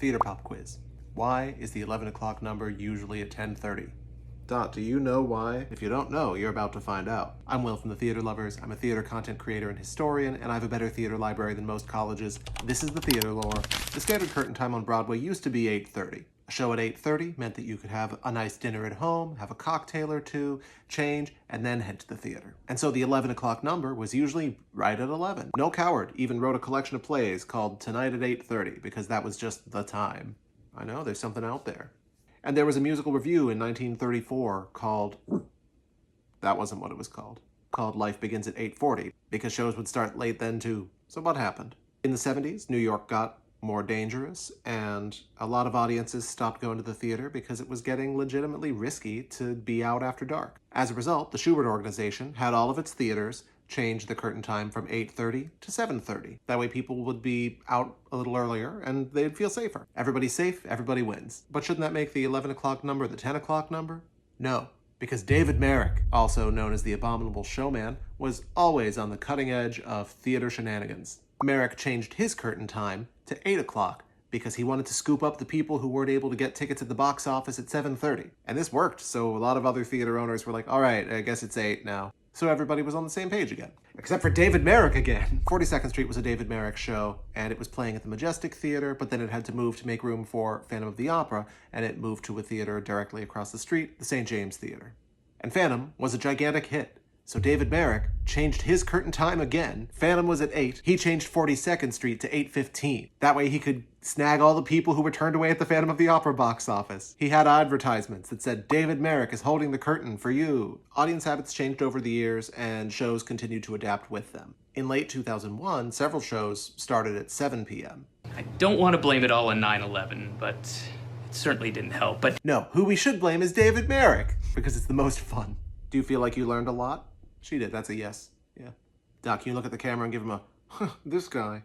Theater pop quiz. Why is the 11 o'clock number usually at 10:30? Dot, do you know why? If you don't know, you're about to find out. I'm Will from The Theater Lovers. I'm a theater content creator and historian, and I have a better theater library than most colleges. This is the theater lore. The standard curtain time on Broadway used to be 8:30. A show at 8:30 meant that you could have a nice dinner at home, have a cocktail or two, change, and then head to the theater. And so the 11 o'clock number was usually right at 11. Noel Coward even wrote a collection of plays called Tonight at 8:30 because that was just the time. I know, there's something out there. And there was a musical revue in 1934 called, that wasn't what it was called Life Begins at 8:40, because shows would start late then too. So what happened? In the 70s, New York got more dangerous, and a lot of audiences stopped going to the theater because it was getting legitimately risky to be out after dark. As a result, the Schubert Organization had all of its theaters change the curtain time from 8:30 to 7:30. That way people would be out a little earlier and they'd feel safer. Everybody's safe, everybody wins. But shouldn't that make the 11 o'clock number the 10 o'clock number? No, because David Merrick, also known as the Abominable Showman, was always on the cutting edge of theater shenanigans. Merrick changed his curtain time to 8 o'clock because he wanted to scoop up the people who weren't able to get tickets at the box office at 7:30. And this worked, so a lot of other theater owners were like, all right, I guess it's 8 now. So everybody was on the same page again. Except for David Merrick again. 42nd Street was a David Merrick show, and it was playing at the Majestic Theater, but then it had to move to make room for Phantom of the Opera, and it moved to a theater directly across the street, the St. James Theater. And Phantom was a gigantic hit. So David Merrick changed his curtain time again. Phantom was at 8. He changed 42nd Street to 8:15. That way he could snag all the people who were turned away at the Phantom of the Opera box office. He had advertisements that said, David Merrick is holding the curtain for you. Audience habits changed over the years, and shows continued to adapt with them. In late 2001, several shows started at 7 p.m. I don't want to blame it all on 9/11, but it certainly didn't help. But no, who we should blame is David Merrick, because it's the most fun. Do you feel like you learned a lot? She did. That's a yes. Yeah. Doc, can you look at the camera and give him a, this guy?